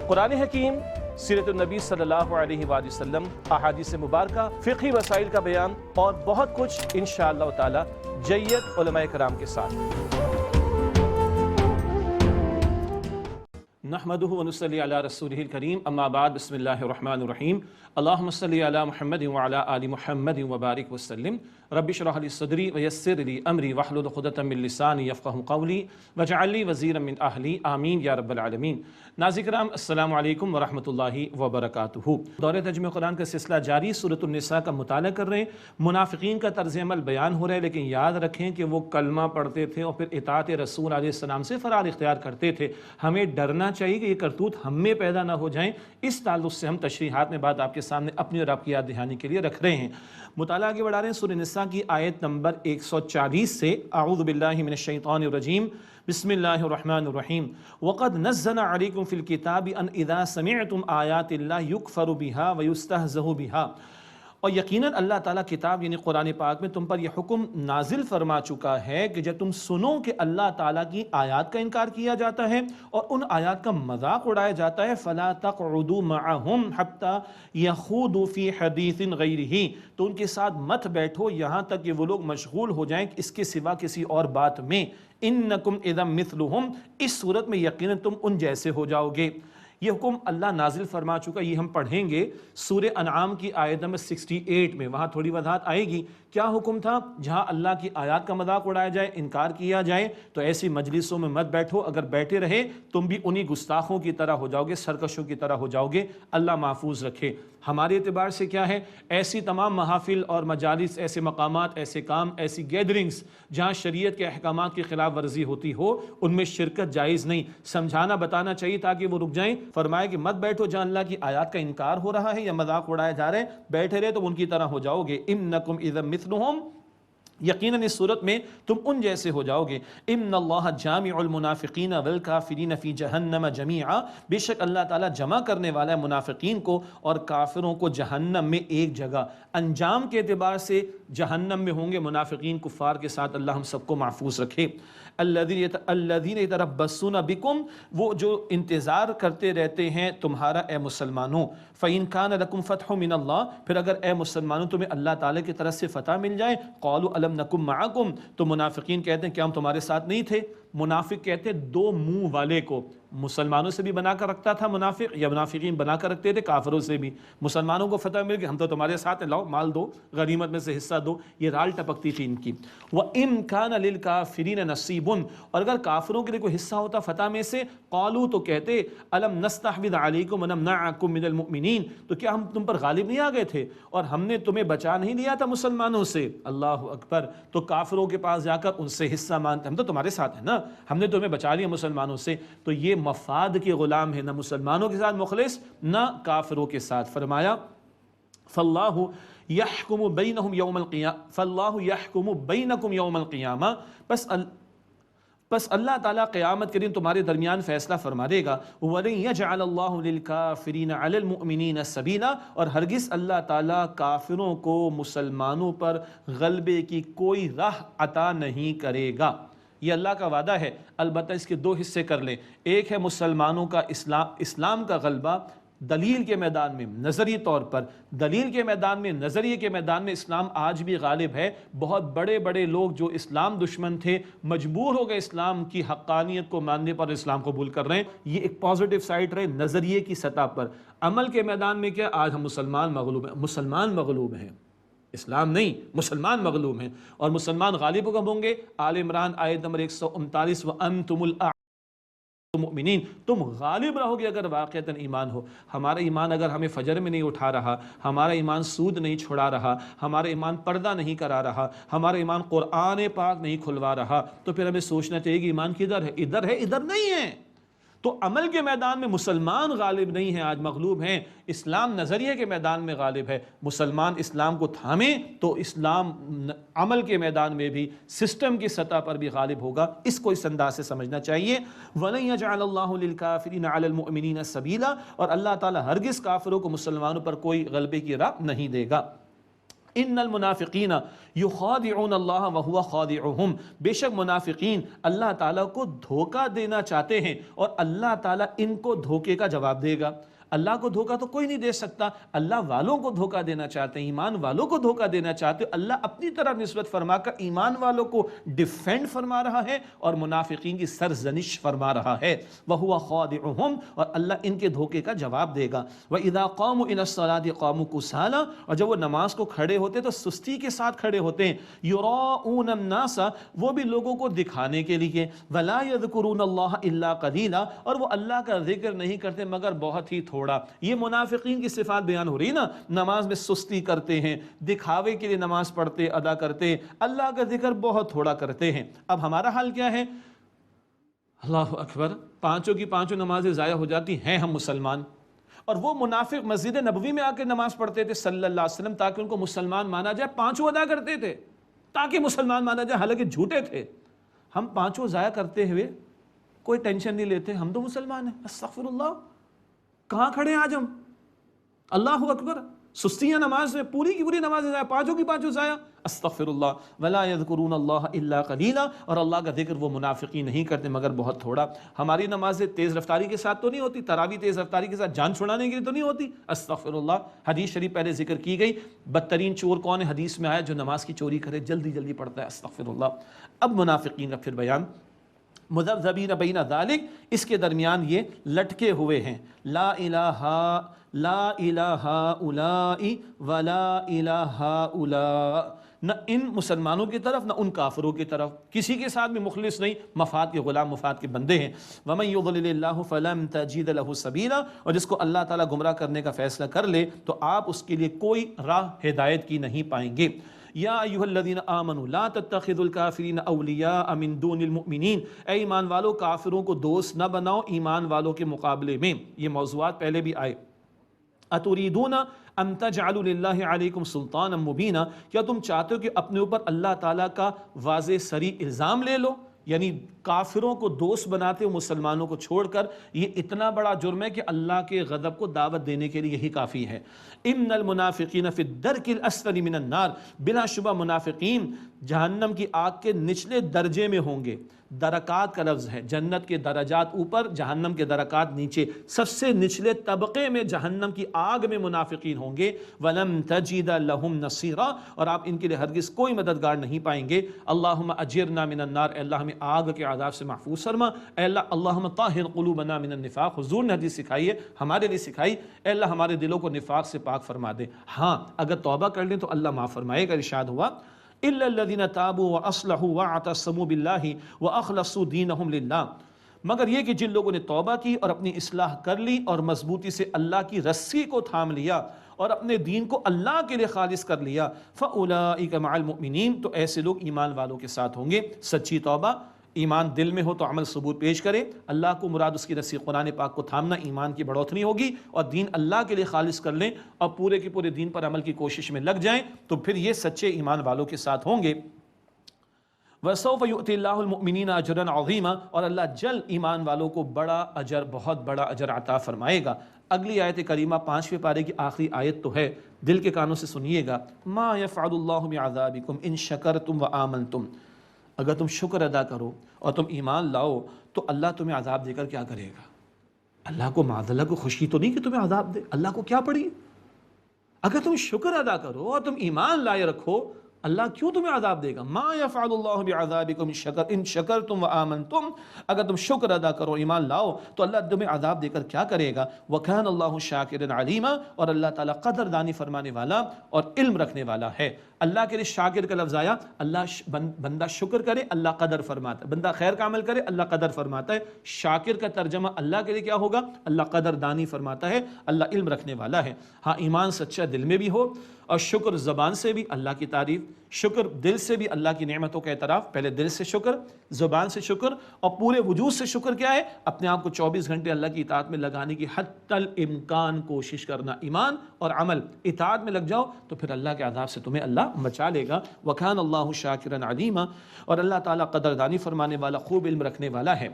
قرآن حکیم، سیرت النبی صلی اللہ علیہ وآلہ وسلم، احادیث مبارکہ، فقہی مسائل کا بیان اور بہت کچھ انشاءاللہ تعالی جید علماء کرام کے ساتھ۔ نحمدہ ونصلی علی رسولہ الکریم، اما بعد، بسم اللہ الرحمن الرحیم، اللہم صلی علی محمد وعلی آل محمد وبارک وسلم۔ رب اشرح لی صدری ویسر لی امری واحلل عقدۃ من لسانی یفقہوا قولی واجعل لی وزیرا من اہلی، آمین یا رب العالمین۔ ناظرین کرام، السلام علیکم ورحمۃ اللہ وبرکاتہ۔ دور ترجمہ قرآن کا سلسلہ جاری، سورۃ النساء کا مطالعہ کر رہے ہیں۔ منافقین کا طرز عمل بیان ہو رہا ہے، لیکن یاد رکھیں کہ وہ کلمہ پڑھتے تھے اور پھر اطاعت رسول علیہ السلام سے فرار اختیار کرتے تھے۔ ہمیں ڈرنا چاہیے کہ یہ کرتوت ہم میں پیدا نہ ہو جائیں۔ اس تعلق سے ہم تشریحات میں بات آپ کے سامنے اپنی اور آپ کی یاد دہانی کے لیے رکھ رہے ہیں۔ مطالعہ آگے بڑھا رہے ہیں سورۃ النساء کی آیت نمبر 140 سے۔ اعوذ باللہ من الشیطان الرجیم، بسم اللہ الرحمن الرحیم۔ وَقَدْ نَزَّلَ عَلَيْكُمْ فِي الْكِتَابِ أَنْ إِذَا سَمِعْتُمْ آيَاتِ اللَّهِ يُكْفَرُ بِهَا وَيُسْتَهْزَأُ بِهَا۔ اور یقیناً اللہ تعالیٰ کتاب یعنی قرآن پاک میں تم پر یہ حکم نازل فرما چکا ہے کہ جب تم سنو کہ اللہ تعالیٰ کی آیات کا انکار کیا جاتا ہے اور ان آیات کا مذاق اڑایا جاتا ہے، فَلَا تَقْعُدُوا مَعَهُمْ حَتَّى يَخُوضُوا فِي حَدِيثٍ غَيْرِهِ، تو ان کے ساتھ مت بیٹھو یہاں تک کہ وہ لوگ مشغول ہو جائیں اس کے سوا کسی اور بات میں۔ اِنَّكُمْ اِذًا مِثْلُهُمْ، اس صورت میں یقیناً تم ان جیسے ہو جاؤ گے۔ یہ حکم اللہ نازل فرما چکا، یہ ہم پڑھیں گے سورہ انعام کی آیت نمبر 68 میں، وہاں تھوڑی وضاحت آئے گی۔ کیا حکم تھا؟ جہاں اللہ کی آیات کا مذاق اڑایا جائے، انکار کیا جائے، تو ایسی مجلسوں میں مت بیٹھو۔ اگر بیٹھے رہے تم بھی انہی گستاخوں کی طرح ہو جاؤ گے، سرکشوں کی طرح ہو جاؤ گے۔ اللہ محفوظ رکھے۔ ہمارے اعتبار سے کیا ہے، ایسی تمام محافل اور مجالس، ایسے مقامات، ایسے کام، ایسی گیدرنگز جہاں شریعت کے احکامات کی خلاف ورزی ہوتی ہو، ان میں شرکت جائز نہیں۔ سمجھانا بتانا چاہیے تاکہ وہ رک جائیں۔ فرمایا کہ مت بیٹھو جہاں اللہ کی آیات کا انکار ہو رہا ہے یا مذاق اڑایا جا رہا ہے، بیٹھے رہے تو ان کی طرح ہو جاؤ گے۔ انکم اذا مثلہم، یقیناً اس صورت میں تم ان جیسے ہو جاؤ گے۔ ان اللہ جامع المنافقین والکافرین فی جہنم جمیعا، بے شک اللہ تعالیٰ جمع کرنے والا ہے منافقین کو اور کافروں کو جہنم میں ایک جگہ۔ انجام کے اعتبار سے جہنم میں ہوں گے منافقین، کفار کے ساتھ اللہ ہم سب کو محفوظ رکھے۔ الذین یتربصون بکم، وہ جو انتظار کرتے رہتے ہیں تمہارا اے مسلمانوں۔ فإن کان لکم فتح من اللہ، پھر اگر اے مسلمانوں تمہیں اللہ تعالیٰ کی طرف سے فتح مل جائے، قالوا الم نکم معکم، تو منافقین کہتے ہیں کہ ہم تمہارے ساتھ نہیں تھے۔ منافق کہتے ہیں دو منہ والے کو، مسلمانوں سے بھی بنا کر رکھتا تھا منافق، یا منافقین بنا کر رکھتے تھے کافروں سے بھی۔ مسلمانوں کو فتح مل گئی، ہم تو تمہارے ساتھ ہیں، لاؤ مال دو، غنیمت میں سے حصہ دو، یہ رال ٹپکتی تھی ان کی۔ وَإِن كَانَ لِلْكَافِرِينَ نَصِيبٌ، اور اگر کافروں کے لیے کوئی حصہ ہوتا فتح میں سے، قالوا تو کہتے أَلَمْ نَسْتَحْوِذْ عَلَيْكُمْ وَنَمْنَعْكُمْ مِنَ الْمُؤْمِنِينَ، تو کیا ہم تم پر غالب نہیں آ گئے تھے اور ہم نے تمہیں بچا نہیں لیا تھا مسلمانوں سے؟ اللہ اکبر۔ تو کافروں کے پاس جا کر ان سے حصہ مانتے، ہم تو تمہارے ساتھ ہیں نا، ہم نے تمہیں بچا لیا مسلمانوں سے۔ تو یہ مفاد کے غلام ہے، نہ مسلمانوں کے ساتھ مخلص نہ کافروں کے ساتھ۔ فرمایا فاللہ یحکم بینہم یوم القیامہ، فاللہ یحکم بینکم یوم القیامہ، بس اللہ تعالیٰ قیامت کے دن تمہارے درمیان فیصلہ فرما دے گا۔ وَلَن يَجْعَلَ اللَّهُ لِلْكَافِرِينَ عَلَى الْمُؤْمِنِينَ سَبِيلًا، اور ہرگز اللہ تعالیٰ کافروں کو مسلمانوں پر غلبے کی کوئی راہ عطا نہیں کرے گا۔ یہ اللہ کا وعدہ ہے، البتہ اس کے دو حصے کر لیں۔ ایک ہے مسلمانوں کا اسلام کا غلبہ دلیل کے میدان میں، نظری طور پر دلیل کے میدان میں، نظریے کے میدان میں اسلام آج بھی غالب ہے۔ بہت بڑے بڑے لوگ جو اسلام دشمن تھے مجبور ہو گئے اسلام کی حقانیت کو ماننے پر، اسلام قبول کر رہے ہیں۔ یہ ایک پازیٹیو سائڈ رہے نظریے کی سطح پر۔ عمل کے میدان میں کیا؟ آج ہم مسلمان مغلوب ہیں، مسلمان مغلوب ہیں، اسلام نہیں، مسلمان مغلوب ہیں۔ اور مسلمان غالب کب ہوں گے؟ آل عمران آیت نمبر 139، وَأَنْتُمُ الْأَعْلَوْنَ مؤمنین، تم غالب رہو گے اگر واقعتاً ایمان ہو۔ ہمارا ایمان اگر ہمیں فجر میں نہیں اٹھا رہا، ہمارا ایمان سود نہیں چھڑا رہا، ہمارا ایمان پردہ نہیں کرا رہا، ہمارا ایمان قرآن پاک نہیں کھلوا رہا، تو پھر ہمیں سوچنا چاہیے کہ ایمان کدھر ہے؟ ادھر ہے، ادھر نہیں ہے۔ تو عمل کے میدان میں مسلمان غالب نہیں ہیں، آج مغلوب ہیں۔ اسلام نظریے کے میدان میں غالب ہے۔ مسلمان اسلام کو تھامیں تو اسلام عمل کے میدان میں بھی، سسٹم کی سطح پر بھی غالب ہوگا۔ اس کو اس انداز سے سمجھنا چاہیے۔ وَلَن يَجْعَلَ اللَّهُ لِلْكَافِرِينَ عَلَى الْمُؤْمِنِينَ سَبِيلًا، اور اللہ تعالیٰ ہرگز کافروں کو مسلمانوں پر کوئی غلبے کی راہ نہیں دے گا۔ ان المنافقین یخادعون اللہ وہو خادعہم، بے شک منافقین اللہ تعالیٰ کو دھوکہ دینا چاہتے ہیں اور اللہ تعالیٰ ان کو دھوکے کا جواب دے گا۔ اللہ کو دھوکہ تو کوئی نہیں دے سکتا، اللہ والوں کو دھوکہ دینا چاہتے ہیں، ایمان والوں کو دھوکہ دینا چاہتے ہیں۔ اللہ اپنی طرح نسبت فرما کر ایمان والوں کو ڈیفینڈ فرما رہا ہے اور منافقین کی سرزنش فرما رہا ہے۔ وَهُوَ خَادِعُهُمْ، اور اللہ ان کے دھوکے کا جواب دے گا۔ وَإِذَا قَامُوا إِلَى الصَّلَاةِ قَامُوا كُسَالَىٰ، اور جب وہ نماز کو کھڑے ہوتے تو سستی کے ساتھ کھڑے ہوتے ہیں۔ يُرَاءُونَ النَّاسَ، وہ بھی لوگوں کو دکھانے کے لیے۔ وَلَا يَذْكُرُونَ اللَّهَ إِلَّا قَلِيلًا، اور وہ اللہ کا ذکر نہیں کرتے مگر بہت ہی تھوڑا۔ یہ منافقین کی صفات بیان ہو رہی نا، نماز میں سستی کرتے ہیں، دکھاوے کے لیے نماز پڑھتے ادا کرتے، اللہ کا ذکر بہت تھوڑا کرتے ہیں۔ اب ہمارا حال کیا ہے؟ اللہ اکبر، پانچوں کی پانچوں نمازیں ضائع ہو جاتی ہیں ہم مسلمان، اور وہ منافق مسجد نبوی میں آ کے نماز پڑھتے تھے صلی اللہ علیہ وسلم تاکہ ان کو مسلمان مانا جائے، پانچوں ادا کرتے تھے تاکہ مسلمان مانا جائے، حالانکہ جھوٹے تھے۔ ہم پانچوں ضائع کرتے ہوئے کوئی ٹینشن نہیں لیتے، ہم تو مسلمان ہیں۔ استغفر اللہ، کہاں کھڑے ہیں آج ہم؟ اللہ اکبر، سستیاں نماز میں، پوری کی پوری نماز ضائع، پانچوں کی پانچوں ضائع۔ استغفر اللہ۔ ولا یذکرون اللہ الا قلیلا، اور اللہ کا ذکر وہ منافقین نہیں کرتے مگر بہت تھوڑا۔ ہماری نمازیں تیز رفتاری کے ساتھ تو نہیں ہوتی، تراویح تیز رفتاری کے ساتھ جان چھڑانے کے لیے تو نہیں ہوتی۔ استغفر اللہ۔ حدیث شریف پہلے ذکر کی گئی، بدترین چور کون ہے؟ حدیث میں آیا جو نماز کی چوری کرے، جلدی جلدی پڑھتا ہے۔ استغفر اللہ۔ اب منافقین کا پھر بیان، مذبذبین بین ذالک، اس کے درمیان یہ لٹکے ہوئے ہیں، لا الہ اولئ ولا الہ ہؤلاء، نہ ان مسلمانوں کی طرف نہ ان کافروں کی طرف، کسی کے ساتھ بھی مخلص نہیں، مفاد کے غلام، مفاد کے بندے ہیں۔ ومن یضلل اللہ فلن تجد له سبیلا، اور جس کو اللہ تعالیٰ گمراہ کرنے کا فیصلہ کر لے تو آپ اس کے لیے کوئی راہ ہدایت کی نہیں پائیں گے۔ یا ایھا الذین آمنوا لا تتخذوا الکافرین اولیاء من دون المؤمنین، اے ایمان والو کافروں کو دوست نہ بناؤ ایمان والوں کے مقابلے میں۔ یہ موضوعات پہلے بھی آئے۔ اتریدون ان تجعلوا للہ علیکم سلطانا مبینا، کیا تم چاہتے ہو کہ اپنے اوپر اللہ تعالیٰ کا واضح صریح الزام لے لو؟ یعنی کافروں کو دوست بناتے ہو مسلمانوں کو چھوڑ کر، یہ اتنا بڑا جرم ہے کہ اللہ کے غضب کو دعوت دینے کے لیے یہی کافی ہے۔ ان المنافقین فی الدرک الاسفل من النار، بلا شبہ منافقین جہنم کی آگ کے نچلے درجے میں ہوں گے۔ درکات کا لفظ ہے، جنت کے درجات اوپر، جہنم کے درکات نیچے، سب سے نچلے طبقے میں جہنم کی آگ میں منافقین ہوں گے۔ وَلَمْ تَجِدَ لَهُمْ نَصِيرًا، اور آپ ان کے لیے ہرگز کوئی مددگار نہیں پائیں گے۔ اللہم اجرنا من النار، اے اللہ ہمیں آگ کے عذاب سے محفوظ فرما۔ اے اللہ اللہم طاہر قلوبنا من النفاق، حضور نے حدیث سکھائی ہے، ہمارے لیے سکھائی، اے اللہ ہمارے دلوں کو نفاق سے پاک فرما دے۔ ہاں اگر توبہ کر لیں تو اللہ معاف فرمائے گا۔ ارشاد ہوا الا الذين تابوا واصلحوا واعتصموا بالله واخلصوا دينهم لله، مگر یہ کہ جن لوگوں نے توبہ کی اور اپنی اصلاح کر لی اور مضبوطی سے اللہ کی رسی کو تھام لیا اور اپنے دین کو اللہ کے لیے خالص کر لیا، فاولئک مع المؤمنین، تو ایسے لوگ ایمان والوں کے ساتھ ہوں گے۔ سچی توبہ، ایمان دل میں ہو تو عمل ثبوت پیش کرے، اللہ کو مراد اس کی رسی قرآن پاک کو تھامنا، ایمان کی بڑھوتری ہوگی، اور دین اللہ کے لیے خالص کر لیں اور پورے کے پورے دین پر عمل کی کوشش میں لگ جائیں تو پھر یہ سچے ایمان والوں کے ساتھ ہوں گے۔ وَسَوْفَ يُؤْتِ اللَّهُ الْمُؤْمِنِينَ أَجْرًا عَظِيمًا، اور اللہ جل ایمان والوں کو بڑا اجر، بہت بڑا اجر عطا فرمائے گا۔ اگلی آیت کریمہ 5ویں پارے کی آخری آیت تو ہے، دل کے کانوں سے سنیے گا۔ مَا يَفْعَلُ اللَّهُ بِعَذَابِكُمْ إِن شَكَرْتُمْ وَآمَنْتُمْ، اگر تم شکر ادا کرو اور تم ایمان لاؤ تو اللہ تمہیں عذاب دے کر کیا کرے گا؟ اللہ کو معاذ اللہ کو خوشی تو نہیں کہ تمہیں عذاب دے، اللہ کو کیا پڑی؟ اگر تم شکر ادا کرو اور تم ایمان لائے رکھو، اللہ کیوں تمہیں عذاب دے گا؟ ما یفعل اللہ بعذابکم ان شکرتم وآمنتم، اگر تم شکر ادا کرو ایمان لاؤ تو اللہ تمہیں عذاب دے کر کیا کرے گا؟ وکان اللہ شاکرا علیما، اور اللہ تعالیٰ قدردانی فرمانے والا اور علم رکھنے والا ہے۔ اللہ کے لیے شاکر کا لفظ آیا، اللہ بندہ شکر کرے اللہ قدر فرماتا ہے، بندہ خیر کا عمل کرے اللہ قدر فرماتا ہے۔ شاکر کا ترجمہ اللہ کے لیے کیا ہوگا؟ اللہ قدر دانی فرماتا ہے، اللہ علم رکھنے والا ہے۔ ہاں ایمان سچا دل میں بھی ہو اور شکر زبان سے بھی اللہ کی تعریف، شکر دل سے بھی اللہ کی نعمتوں کا اعتراف، پہلے دل سے شکر، زبان سے شکر، اور پورے وجود سے شکر کیا ہے؟ اپنے آپ کو 24 گھنٹے اللہ کی اطاعت میں لگانے کی حتی الامکان کوشش کرنا۔ ایمان اور عمل اطاعت میں لگ جاؤ تو پھر اللہ کے عذاب سے تمہیں اللہ بچا لے گا۔ وَكَانَ اللَّهُ شَاكِرًا عَلِيمًا، اور اللہ تعالیٰ قدردانی فرمانے والا، خوب علم رکھنے والا ہے۔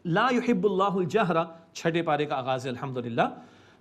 لا يحب اللہ الجہر، 6 پارے کا آغاز ہے الحمدللہ۔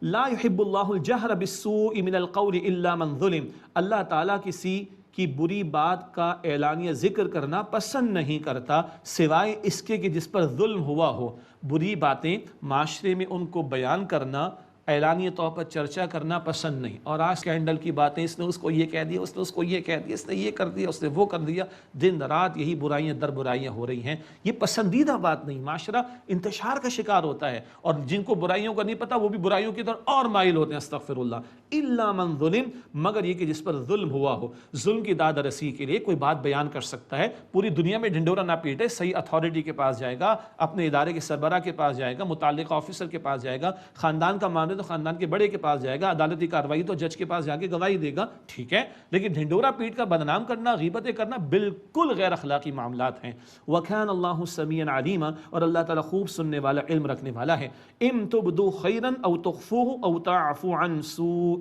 لا يحب اللہ الجہر بالسوء من القول الا من ظلم، اللہ تعالیٰ کسی کی بری بات کا اعلانیہ ذکر کرنا پسند نہیں کرتا سوائے اس کے کہ جس پر ظلم ہوا ہو۔ بری باتیں معاشرے میں ان کو بیان کرنا، اعلانیہ طور پر چرچا کرنا پسند نہیں۔ اور آج اسکینڈل کی باتیں، اس نے اس کو یہ کہہ دیا، اس نے اس کو یہ کہہ دیا، اس نے یہ کر دیا، اس نے وہ کر دیا، دن رات یہی برائیاں در برائیاں ہو رہی ہیں۔ یہ پسندیدہ بات نہیں، معاشرہ انتشار کا شکار ہوتا ہے، اور جن کو برائیوں کا نہیں پتہ وہ بھی برائیوں کی طرف اور مائل ہوتے ہیں، استغفر اللہ۔ الا من ظلم، مگر یہ کہ جس پر ظلم ہوا ہو۔ ظلم کی داد رسی کے لیے کوئی بات بیان کر سکتا ہے، پوری دنیا میں ڈھنڈورا نہ پیٹے، صحیح اتھارٹی کے پاس جائے گا، اپنے ادارے کے سربراہ کے پاس جائے گا، متعلقہ آفیسر کے پاس جائے گا، خاندان کا معاملہ تو خاندان کے بڑے کے پاس جائے گا، عدالتی کارروائی تو جج کے پاس جا کے گواہی دے گا، ٹھیک ہے، لیکن ڈھنڈورا پیٹ کا بدنام کرنا، غیبتیں کرنا بالکل غیر اخلاقی معاملات ہیں۔ وَكَانَ اللَّهُ سَمِيعًا عَلِيمًا، اور اللہ تعالیٰ خوب سننے والا، علم رکھنے والا ہے۔ اِن تُبْدُوا خَيْرًا أَوْ تُخْفُوهُ أَوْ تَعْفُوا عَنْ سُوءٍ،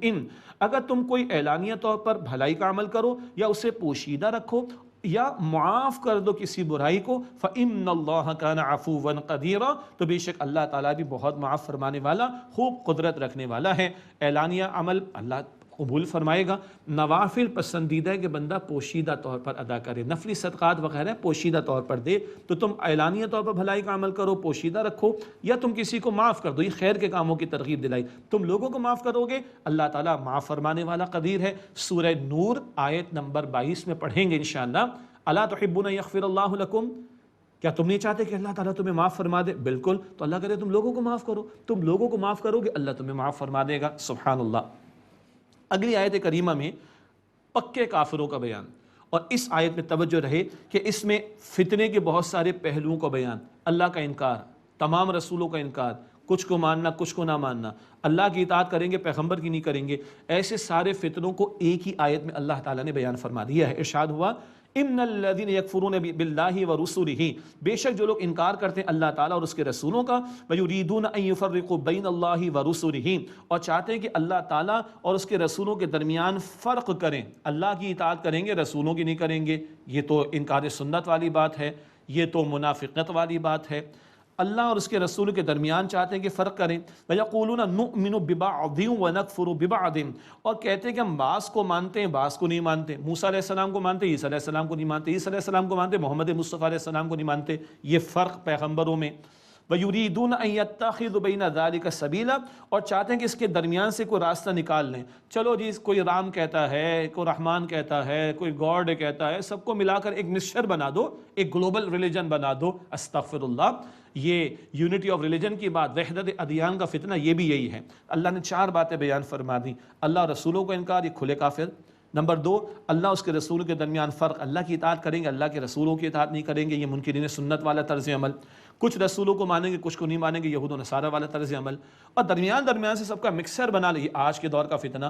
اگر تم کوئی اعلانیہ طور پر بھلائی کا عمل کرو یا اسے پوشیدہ رکھو یا معاف کر دو کسی برائی کو، فَإِنَّ اللَّهَ كَانَ عَفُوًّا قَدِيرًا، تو بے شک اللہ تعالیٰ بھی بہت معاف فرمانے والا، خوب قدرت رکھنے والا ہے۔ اعلانیہ عمل اللہ قبول فرمائے گا۔ نوافل پسندیدہ ہے کہ بندہ پوشیدہ طور پر ادا کرے، نفلی صدقات وغیرہ پوشیدہ طور پر دے، تو تم اعلانیہ طور پر بھلائی کا عمل کرو، پوشیدہ رکھو، یا تم کسی کو معاف کر دو، یہ خیر کے کاموں کی ترغیب دلائی۔ تم لوگوں کو معاف کرو گے، اللہ تعالیٰ معاف فرمانے والا قدیر ہے۔ سورہ نور آیت نمبر 22 میں پڑھیں گے انشاءاللہ۔ الا تحبون ان یغفر اللہ لکم، کیا تم نہیں چاہتے کہ اللہ تعالیٰ تمہیں معاف فرما دے؟ بالکل، تو اللہ کرے تم لوگوں کو معاف کرو، تم لوگوں کو معاف کرو گے اللہ تمہیں معاف فرما دے گا، سبحان اللہ۔ اگلی آیت کریمہ میں پکے کافروں کا بیان، اور اس آیت میں توجہ رہے کہ اس میں فتنے کے بہت سارے پہلوؤں کا بیان، اللہ کا انکار، تمام رسولوں کا انکار، کچھ کو ماننا کچھ کو نہ ماننا، اللہ کی اطاعت کریں گے پیغمبر کی نہیں کریں گے، ایسے سارے فتنوں کو ایک ہی آیت میں اللہ تعالیٰ نے بیان فرما دیا ہے۔ ارشاد ہوا ان الذین یکفرون باللہ ورسلہ، بے شک جو لوگ انکار کرتے ہیں اللہ تعالیٰ اور اس کے رسولوں کا، ویریدون ان یفرقوا بین اللہ ورسلہ، اور چاہتے ہیں کہ اللہ تعالیٰ اور اس کے رسولوں کے درمیان فرق کریں، اللہ کی اطاعت کریں گے رسولوں کی نہیں کریں گے، یہ تو انکار سنت والی بات ہے، یہ تو منافقت والی بات ہے۔ اللہ اور اس کے رسول کے درمیان چاہتے ہیں کہ فرق کریں، وَيَقُولُونَ نُؤْمِنُ بِبَعْضٍ وَنَكْفُرُ بِبَعْضٍ، اور کہتے ہیں کہ ہم بعض کو مانتے ہیں بعض کو نہیں مانتے، موسیٰ علیہ السلام کو مانتے عیسیٰ علیہ السلام کو نہیں مانتے، عیسیٰ علیہ السلام کو مانتے محمد مصطفیٰ علیہ السلام کو نہیں مانتے، یہ فرق پیغمبروں میں۔ وَيُرِيدُونَ أَن يَتَّخِذُوا بَيْنَ ذَلِكَ سَبِيلًا، اور چاہتے ہیں کہ اس کے درمیان سے کوئی راستہ نکال لیں، چلو جی کوئی رام کہتا ہے، کوئی رحمان کہتا ہے، کوئی گاڈ کہتا ہے، سب کو ملا کر ایک مکسچر بنا دو، ایک گلوبل ریلیجن بنا دو، استغفر اللہ۔ یہ یونٹی آف ریلیجن کی بات، وحدت ادیان کا فتنہ، یہ بھی یہی ہے۔ اللہ نے 4 باتیں بیان فرما دیں، اللہ اور رسولوں کو انکار، یہ کھلے کافر۔ نمبر 2، اللہ اس کے رسول کے درمیان فرق، اللہ کی اطاعت کریں گے اللہ کے رسولوں کی اطاعت نہیں کریں گے، یہ منکرین سنت والا طرز عمل، کچھ رسولوں کو مانیں گے کچھ کو نہیں مانیں گے، یہود و نصارہ والا طرز عمل، اور درمیان سے سب کا مکسر بنا لیں، یہ آج کے دور کا فتنہ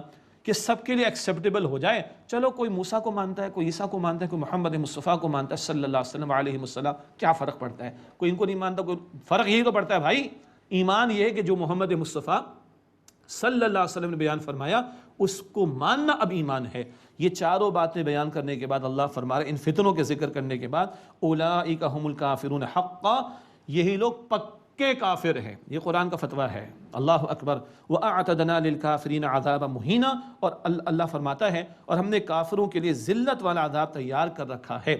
کہ سب کے لیے ایکسیپٹیبل ہو جائے، چلو کوئی موسیٰ کو مانتا ہے، کوئی عیسیٰ کو مانتا ہے، کوئی محمد مصطفیٰ کو مانتا ہے صلی اللہ علیہ وسلم علیہ وسلم، کیا فرق پڑتا ہے؟ کوئی ان کو نہیں مانتا، کوئی فرق یہی تو پڑتا ہے بھائی، ایمان یہ ہے کہ جو محمد مصطفیٰ صلی اللہ علیہ وسلم نے بیان فرمایا اس کو ماننا اب ایمان ہے۔ یہ 4 باتیں بیان کرنے کے بعد اللہ فرما رہے، ان فتنوں کے ذکر کرنے کے بعد، اولئک هم الکافرون حقا، یہی لوگ پکے کافر ہیں، یہ قرآن کا فتویٰ ہے، اللہ اکبر۔ وَأَعْتَدْنَا لِلْكَافِرِينَ عَذَابًا مُهِينًا، اور اللہ فرماتا ہے اور ہم نے کافروں کے لیے ذلت والا عذاب تیار کر رکھا ہے۔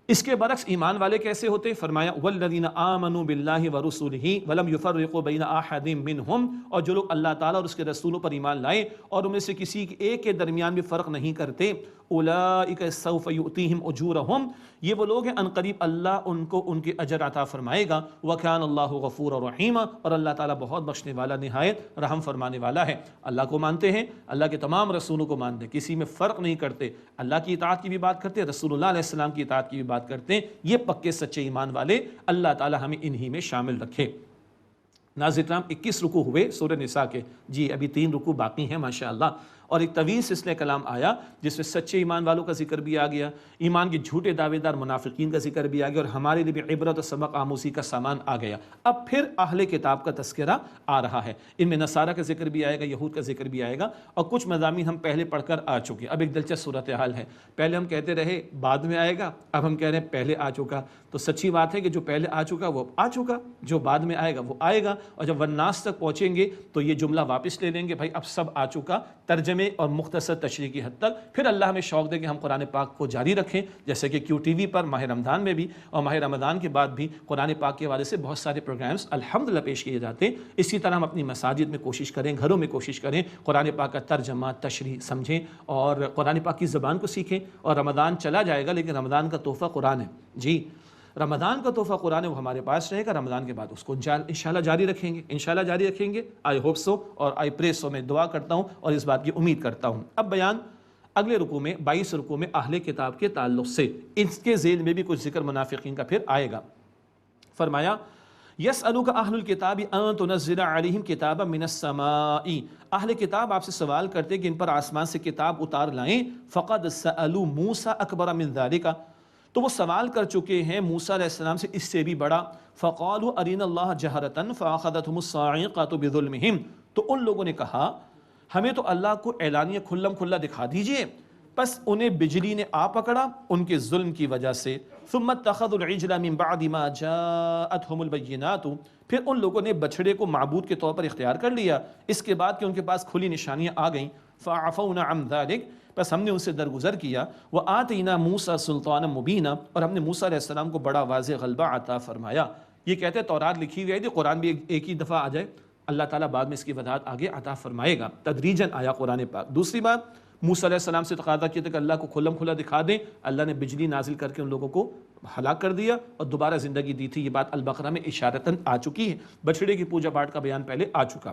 اس کے برعکس ایمان والے کیسے ہوتے؟ فرمایا وَالَّذِينَ آمَنُوا بِاللَّهِ وَرُسُلِهِ وَلَمْ يُفَرِّقُوا بَيْنَ أَحَدٍ مِّنْهُمْ، اور جو لوگ اللہ تعالیٰ اور اس کے رسولوں پر ایمان لائے اور ان میں سے کسی ایک کے درمیان بھی فرق نہیں کرتے، اولئک سوف یؤتیہم اجورہم، یہ وہ لوگ ہیں ان قریب اللہ ان کو ان کی اجر عطا فرمائے گا، وکان اللہ غفورا رحیما، اور اللہ تعالیٰ بہت بخشنے والا نہایت رحم فرمانے والا ہے۔ اللہ کو مانتے ہیں، اللہ کے تمام رسولوں کو مانتے ہیں، کسی میں فرق نہیں کرتے، اللہ کی اطاعت کی بھی بات کرتے ہیں، رسول اللہ علیہ السلام کی اطاعت کی بھی بات کرتے ہیں، یہ پکے سچے ایمان والے، اللہ تعالیٰ ہمیں انہی میں شامل رکھے۔ ناظرین کرام 21 رکوع ہوئے سورہ نساء کے، جی ابھی 3 رکوع باقی ہیں ماشاءاللہ، اور ایک طویل سلسلہ کلام آیا جس میں سچے ایمان والوں کا ذکر بھی آ گیا، ایمان کے جھوٹے دعوے دار منافقین کا ذکر بھی آ گیا، اور ہمارے لیے بھی عبرت و سبق آموزی کا سامان آ گیا۔ اب پھر اہل کتاب کا تذکرہ آ رہا ہے، ان میں نصارہ کا ذکر بھی آئے گا، یہود کا ذکر بھی آئے گا، اور کچھ مضامین ہم پہلے پڑھ کر آ چکے۔ اب ایک دلچسپ صورتحال ہے، پہلے ہم کہتے رہے بعد میں آئے گا، اب ہم کہہ رہے ہیں پہلے آ چکا۔ تو سچی بات ہے کہ جو پہلے آ چکا وہ آ چکا، جو بعد میں آئے گا وہ آئے گا، اور جب والناس تک پہنچیں گے تو یہ جملہ واپس لے لیں گے، بھائی اب سب آ چکا، ترجمے اور مختصر تشریح کی حد تک۔ پھر اللہ ہمیں شوق دے کہ ہم قرآن پاک کو جاری رکھیں، جیسے کہ کیو ٹی وی پر ماہ رمضان میں بھی اور ماہ رمضان کے بعد بھی قرآن پاک کے حوالے سے بہت سارے پروگرامز الحمدللہ پیش کیے جاتے ہیں۔ اسی طرح ہم اپنی مساجد میں کوشش کریں، گھروں میں کوشش کریں، قرآن پاک کا ترجمہ تشریح سمجھیں اور قرآن پاک کی زبان کو سیکھیں۔ اور رمضان چلا جائے گا لیکن رمضان کا تحفہ قرآن ہے، جی رمضان کا تحفہ قرآن ہے، وہ ہمارے پاس رہے گا، رمضان کے بعد اس کو انشاءاللہ جاری رکھیں گے، انشاءاللہ جاری رکھیں گے۔ آئی ہوپ سو اور آئی پرے سو، میں دعا کرتا ہوں اور اس بات کی امید کرتا ہوں۔ اب بیان اگلے رکوع میں 22 رکوع میں اہل کتاب کے تعلق سے، اس کے ذیل میں بھی کچھ ذکر منافقین کا پھر آئے گا۔ فرمایا یسألوک اہل الکتاب ان تنزل علیہم کتابا من السماء، اہل کتاب آپ سے سوال کرتے کہ ان پر آسمان سے کتاب اتار لائیں۔ فقد سألوا موسیٰ اکبر من ذالک، تو وہ سوال کر چکے ہیں موسیٰ علیہ السلام سے اس سے بھی بڑا۔ فقالوا ارنا اللہ جہرۃ فاخذتهم الصاعقۃ بظلمہم، تو ان لوگوں نے کہا ہمیں تو اللہ کو اعلانیہ کھلم کھلا دکھا دیجئے، پس انہیں بجلی نے آ پکڑا ان کے ظلم کی وجہ سے۔ ثم اتخذوا العجل من بعد ما جاءتهم البینات، پھر ان لوگوں نے بچھڑے کو معبود کے طور پر اختیار کر لیا اس کے بعد کہ ان کے پاس کھلی نشانیاں آ گئیں۔ فعفونا عن ذلک، بس ہم نے ان سے درگزر کیا۔ وآتینا موسیٰ سلطانا مبینا، اور ہم نے موسیٰ علیہ السلام کو بڑا واضح غلبہ عطا فرمایا۔ یہ کہتے ہیں تورات لکھی ہوئی ہے، قرآن بھی ایک ہی دفعہ آ جائے، اللہ تعالیٰ بعد میں اس کی وضاحت آگے عطا فرمائے گا، تدریجاً آیا قرآن پاک۔ دوسری بات، موسیٰ علیہ السلام سے تقاضا کیا تھا کہ اللہ کو کھلم کھلا دکھا دیں، اللہ نے بجلی نازل کر کے ان لوگوں کو ہلاک کر دیا اور دوبارہ زندگی دی تھی۔ یہ بات البقرہ میں اشارتاً آ چکی ہے، بچھڑے کی پوجا پاٹ کا بیان پہلے آ چکا۔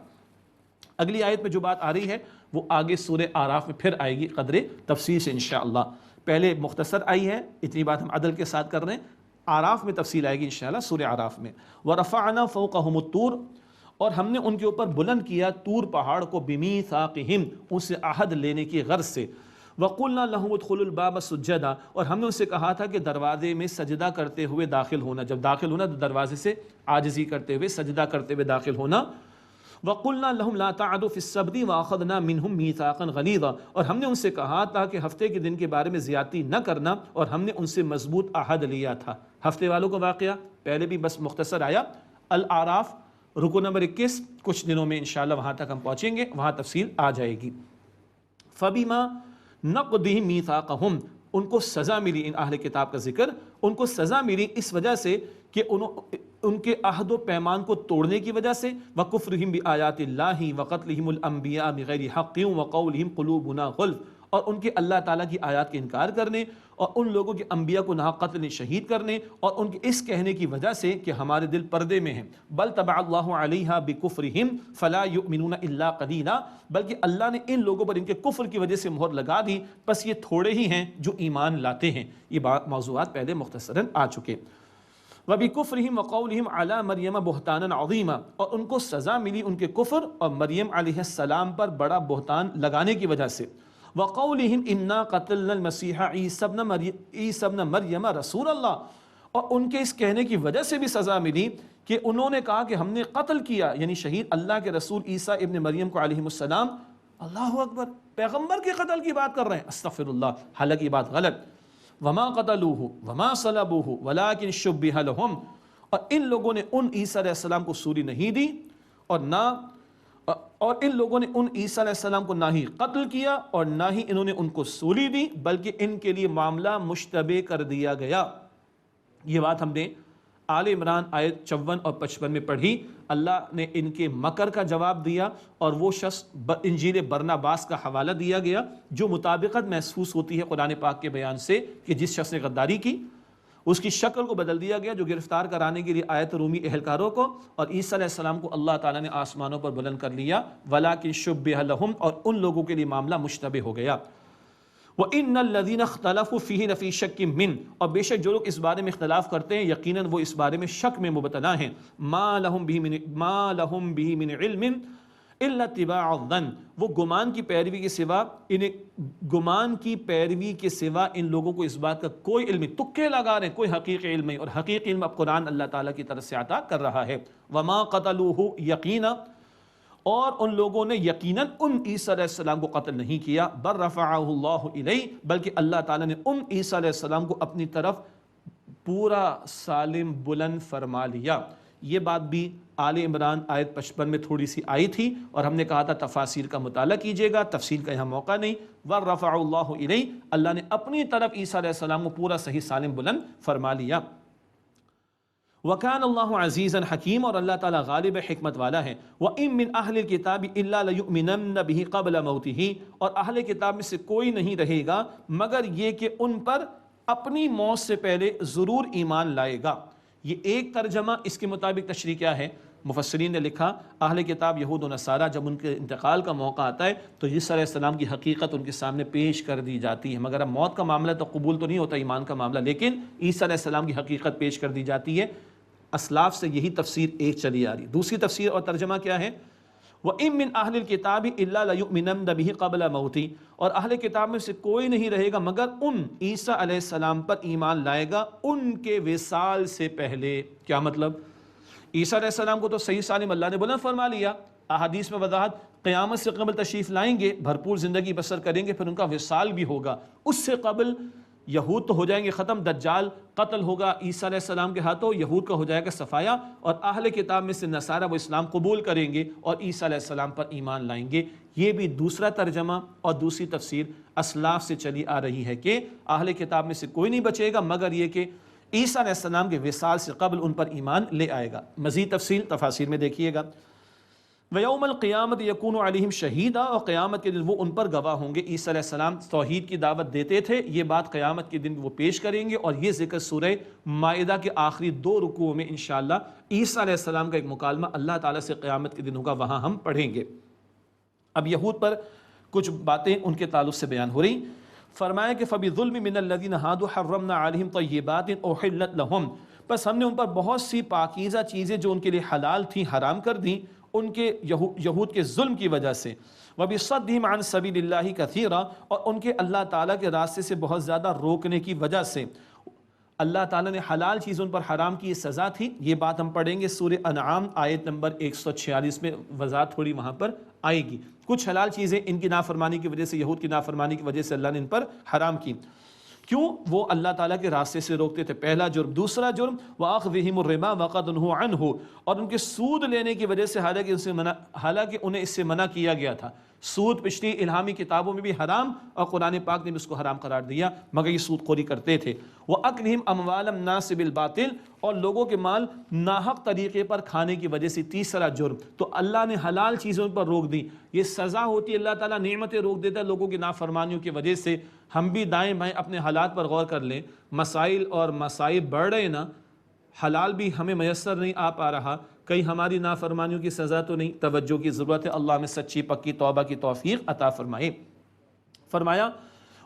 اگلی آیت میں جو بات آ رہی ہے وہ آگے سورہ اعراف میں پھر آئے گی قدر تفصیل سے انشاءاللہ۔ پہلے مختصر آئی ہے، اتنی بات ہم عدل کے ساتھ کر رہے ہیں، اعراف میں تفصیل آئے گی انشاءاللہ سورہ اعراف میں۔ وَرَفَعْنَا فَوْقَهُمُ الطُّورَ، اور ہم نے ان کے اوپر بلند کیا طور پہاڑ کو، بِمِيثَاقِهِمْ، ان سے عہد لینے کی غرض سے۔ وَقُلْنَا لَهُمُ ادْخُلُوا الْبَابَ سُجَّدًا، اور ہم نے ان سے کہا تھا کہ دروازے میں سجدہ کرتے ہوئے داخل ہونا، جب داخل ہونا تو دروازے سے عاجزی کرتے ہوئے سجدہ کرتے ہوئے داخل ہونا۔ وَقُلْنَا لَهُمْ لَا تَعْدُوا فِي السَّبْتِ وَأَخَذْنَا مِنْهُمْ مِيثَاقًا غَلِيظًا، اور ہم نے ان سے کہا تھا کہ ہفتے کے دن کے بارے میں زیادتی نہ کرنا، اور ہم نے ان سے مضبوط عہد لیا تھا۔ ہفتے والوں کا واقعہ پہلے بھی بس مختصر آیا، الاعراف رکو نمبر 21، کچھ دنوں میں انشاءاللہ وہاں تک ہم پہنچیں گے، وہاں تفصیل آ جائے گی۔ فَبِمَا نَقْضِهِمْ مِيثَاقَهُمْ، ان کو سزا ملی، ان اہل کتاب کا ذکر، ان کو سزا ملی اس وجہ سے کہ ان کے عہد و پیمان کو توڑنے کی وجہ سے، وَكُفْرِهِمْ بِآيَاتِ اللَّهِ وَقَتْلِهِمُ الْأَنْبِيَاءَ بِغَيْرِ حَقٍّ وَقَوْلِهِمْ قُلُوبُنَا غُلْفٌ، اور ان کے اللہ تعالیٰ کی آیات کے انکار کرنے اور ان لوگوں کے انبیاء کو ناحق قتل شہید کرنے اور ان کے اس کہنے کی وجہ سے کہ ہمارے دل پردے میں ہیں۔ بل طبع اللہ علیہا بکفرہم فلا یؤمنون الا قلیلا، بلکہ اللہ نے ان لوگوں پر ان کے کفر کی وجہ سے مہر لگا دی، بس یہ تھوڑے ہی ہیں جو ایمان لاتے ہیں۔ یہ موضوعات پہلے مختصراً آ چکے۔ وَبِكُفْرِهِمْ وَقَوْلِهِمْ عَلَى مَرْيَمَ بُهْتَانًا عَظِيمًا، اور ان کو سزا ملی ان کے کفر اور مریم علیہ السلام پر بڑا بہتان لگانے کی وجہ سے۔ وَقَوْلِهِمْ إِنَّا قَتَلْنَا الْمَسِيحَ عِيسَى ابْنَ مَرْيَمَ رَسُولَ اللَّهِ، اور ان کے اس کہنے کی وجہ سے بھی سزا ملی کہ انہوں نے کہا کہ ہم نے قتل کیا، یعنی شہید اللہ کے رسول عیسیٰ ابن مریم کو علیہ السلام۔ اللہ اکبر، پیغمبر کے قتل کی بات کر رہے ہیں، استغفر اللہ، حالانکہ یہ بات غلط۔ وَمَا قَتَلُوهُ وَمَا صَلَبُوهُ وَلَكِنْ شُبِّهَ لَهُمْ، اور ان لوگوں نے ان عیسیٰ علیہ السلام کو سولی نہیں دی اور ان لوگوں نے ان عیسیٰ علیہ السلام کو نہ ہی قتل کیا اور نہ ہی انہوں نے ان کو سولی دی، بلکہ ان کے لیے معاملہ مشتبہ کر دیا گیا۔ یہ بات ہم نے آل عمران آیت 54 اور 55 میں پڑھی۔ اللہ نے ان کے مکر کا جواب دیا اور وہ شخص انجیل برناباس کا حوالہ دیا گیا جو مطابقت محسوس ہوتی ہے قرآن پاک کے بیان سے کہ جس شخص نے غداری کی اس کی شکل کو بدل دیا گیا، جو گرفتار کرانے کے لیے آیت رومی اہلکاروں کو، اور عیسیٰ علیہ السلام کو اللہ تعالیٰ نے آسمانوں پر بلند کر لیا۔ وَلَكِنْ شُبِّهَ لَهُمْ، اور ان لوگوں کے لیے معاملہ مشتبہ ہو گیا۔ وَإِنَّ الَّذِينَ اخْتَلَفُوا فِيهِ لَفِي شَكٍّ مِّنْهُ، اور بے شک جو لوگ اس بارے میں اختلاف کرتے ہیں یقیناً وہ اس بارے میں شک میں مبتلا ہیں۔ مَا لَهُمْ بِهِ مِنْ عِلْمٍ الا اتباع الظن، وہ گمان کی پیروی کے سوا گمان کی پیروی کے سوا ان لوگوں کو اس بات کا کوئی علم نہیں، تکے لگا رہے ہیں، کوئی حقیقی علم نہیں، اور حقیقی علم اب قرآن اللہ تعالیٰ کی طرف سے عطا کر رہا ہے۔ وما قتلوہ یقینا، اور ان لوگوں نے یقیناً ان عیسیٰ علیہ السلام کو قتل نہیں کیا، بل رفعہ اللہ الیہ، بلکہ اللہ تعالیٰ نے ان عیسیٰ علیہ السلام کو اپنی طرف پورا سالم بلند فرما لیا۔ یہ بات بھی آل عمران آیت 55 میں تھوڑی سی آئی تھی، اور ہم نے کہا تھا تفاسیر کا مطالعہ کیجیے گا، تفصیل کا یہاں موقع نہیں۔ وَرَفَعُ اللَّهُ إِلَيْهِ، اللہ نے اپنی طرف عیسیٰ علیہ السلام کو پورا صحیح سالم بلند فرما لیا۔ وَكَانَ اللَّهُ عَزِيزًا حَكِيمًا، اور اللہ تعالیٰ غالب حکمت والا ہے۔ وَإِن مِّنْ أَهْلِ الْكِتَابِ إِلَّا لَيُؤْمِنَنَّ بِهِ قَبْلَ مَوْتِهِ، اور اہل کتاب میں سے کوئی نہیں رہے گا مگر یہ کہ ان پر اپنی موت سے پہلے ضرور ایمان لائے گا۔ یہ ایک ترجمہ، اس کے مطابق تشریح کیا ہے؟ مفسرین نے لکھا اہل کتاب یہود و نصارہ جب ان کے انتقال کا موقع آتا ہے تو عیسیٰ علیہ السلام کی حقیقت ان کے سامنے پیش کر دی جاتی ہے، مگر اب موت کا معاملہ تو قبول تو نہیں ہوتا، ایمان کا معاملہ، لیکن عیسیٰ علیہ السلام کی حقیقت پیش کر دی جاتی ہے۔ اسلاف سے یہی تفسیر ایک چلی آ رہی۔ دوسری تفسیر اور ترجمہ کیا ہے؟ وَإِن مِّنْ أَهْلِ الْكِتَابِ إِلَّا لَيُؤْمِنَنَّ بِهِ قَبْلَ مَوْتِهِ، اور اہل کتاب میں سے کوئی نہیں رہے گا مگر ان عیسیٰ علیہ السلام پر ایمان لائے گا ان کے وصال سے پہلے۔ کیا مطلب؟ عیسیٰ علیہ السلام کو تو صحیح سالم اللہ نے بلند فرما لیا، احادیث میں وضاحت، قیامت سے قبل تشریف لائیں گے، بھرپور زندگی بسر کریں گے، پھر ان کا وصال بھی ہوگا۔ اس سے قبل یہود تو ہو جائیں گے ختم، دجال قتل ہوگا عیسیٰ علیہ السلام کے ہاتھوں، یہود کا ہو جائے گا صفایا، اور اہل کتاب میں سے نصارہ وہ اسلام قبول کریں گے اور عیسیٰ علیہ السلام پر ایمان لائیں گے۔ یہ بھی دوسرا ترجمہ اور دوسری تفسیر اسلاف سے چلی آ رہی ہے کہ اہل کتاب میں سے کوئی نہیں بچے گا مگر یہ کہ عیسیٰ علیہ السلام کے وصال سے قبل ان پر ایمان لے آئے گا۔ مزید تفصیل تفاسیر میں دیکھیے گا۔ وَيَوْمَ الْقِيَامَةِ يَكُونُ عَلَيْهِمْ شَهِيدًا، اور قیامت کے دن وہ ان پر گواہ ہوں گے۔ عیسیٰ علیہ السلام توحید کی دعوت دیتے تھے، یہ بات قیامت کے دن وہ پیش کریں گے، اور یہ ذکر سورہ مائدہ کے آخری 2 رکوعوں میں انشاءاللہ عیسیٰ علیہ السلام کا ایک مکالمہ اللہ تعالیٰ سے قیامت کے دن ہوگا، وہاں ہم پڑھیں گے۔ اب یہود پر کچھ باتیں ان کے تعلق سے بیان ہو رہی۔ فرمایا کہ فَبِظُلْمٍ مِّنَ الَّذِينَ هَادُوا حَرَّمْنَا عَلَيْهِمْ طَيِّبَاتٍ أُحِلَّتْ لَهُمْ، پس ہم نے ان پر بہت سی پاکیزہ چیزیں جو ان کے لیے حلال تھیں حرام کر دیں ان کے یہود کے ظلم کی وجہ سے۔ وَبِصَدِّهِمْ عَنْ سَبِيلِ اللَّهِ كَثِيرًا، اور ان کے اللہ تعالیٰ کے راستے سے بہت زیادہ روکنے کی وجہ سے۔ اللہ تعالیٰ نے حلال چیزوں پر حرام کی یہ سزا تھی، یہ بات ہم پڑھیں گے سورہ انعام آیت نمبر 146 میں، وضاحت تھوڑی وہاں پر آئے گی۔ کچھ حلال چیزیں ان کی نافرمانی کی وجہ سے، یہود کی نافرمانی کی وجہ سے اللہ نے ان پر حرام کی۔ کیوں؟ وہ اللہ تعالیٰ کے راستے سے روکتے تھے، پہلا جرم۔ دوسرا جرم وَأَخْذِهِمُ الرِّبَا وَقَدْ نُهُوا عَنْهُ، اور ان کے سود لینے کی وجہ سے، حالانکہ انہیں اس سے منع کیا گیا تھا۔ سود پچھلی الہامی کتابوں میں بھی حرام، اور قرآن پاک نے بھی اس کو حرام قرار دیا، مگر یہ سود خوری کرتے تھے۔ وَأَكْلِهِمْ أَمْوَالَ النَّاسِ بِالْبَاطِلِ، اور لوگوں کے مال ناحق طریقے پر کھانے کی وجہ سے، تیسرا جرم۔ تو اللہ نے حلال چیزوں پر روک دی، یہ سزا ہوتی ہے، اللہ تعالیٰ نعمتیں روک دیتا ہے لوگوں کی نافرمانیوں کی وجہ سے۔ ہم بھی دائیں بائیں اپنے حالات پر غور کر لیں، مسائل اور مصائب بڑھ رہے نا، حلال بھی ہمیں میسر نہیں آ پا رہا، کہیں ہماری نافرمانیوں کی سزا تو نہیں؟ توجہ کی ضرورت ہے، اللہ ہمیں سچی پکی توبہ کی توفیق عطا فرمائے۔ فرمایا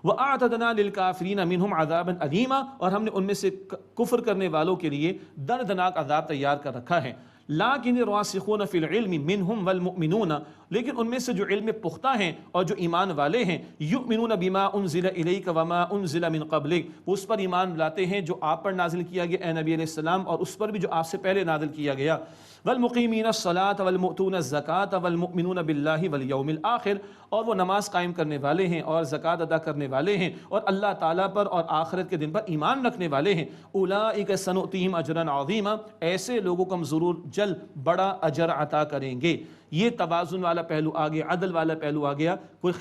وَأَعْتَدْنَا لِلْكَافِرِينَ مِنْهُمْ عَذَابًا أَلِيمًا، اور ہم نے ان میں سے کفر کرنے والوں کے لیے دردناک عذاب تیار کر رکھا ہے۔ لیکن الراسخون فی العلم منہم والمؤمنون، لیکن ان میں سے جو علم پختہ ہیں اور جو ایمان والے ہیں، یؤمنون بما انزل الیک وما انزل من قبلک، وہ اس پر ایمان لاتے ہیں جو آپ پر نازل کیا گیا اے نبی علیہ السلام، اور اس پر بھی جو آپ سے پہلے نازل کیا گیا۔ والمقیمین الصلاۃ والمؤتون الزکاۃ والمؤمنون باللہ والیوم الآخر، اور وہ نماز قائم کرنے والے ہیں اور زکوٰۃ ادا کرنے والے ہیں اور اللہ تعالیٰ پر اور آخرت کے دن پر ایمان رکھنے والے ہیں۔ اولئک سنؤتیہم اجرا عظیما، ایسے لوگوں کو ہم ضرور جلد بڑا اجر عطا کریں گے۔ یہ توازن والا پہلو آ گیا، عدل والا پہلو آ گیا۔ کوئی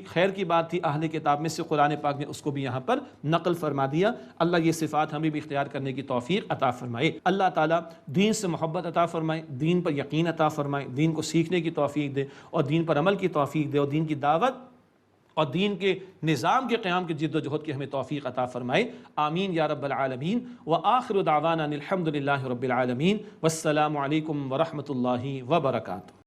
خیر کی بات تھی اہل کتاب میں سے، قرآن پاک نے اس کو بھی یہاں پر نقل فرما دیا۔ اللہ یہ صفات ہمیں بھی اختیار کرنے کی توفیق عطا فرمائے۔ اللہ تعالیٰ دین سے محبت عطا فرمائے، دین پر یقین عطا فرمائے، دین کو سیکھنے کی توفیق دے اور دین پر عمل کی توفیق دے، اور دین کی دعوت اور دین کے نظام کے قیام کی جد و جہد کی ہمیں توفیق عطا فرمائے۔ آمین یا رب العالمین۔ وآخر دعوانا الحمد للہ رب العالمین، والسلام علیکم ورحمۃ اللہ وبرکاتہ۔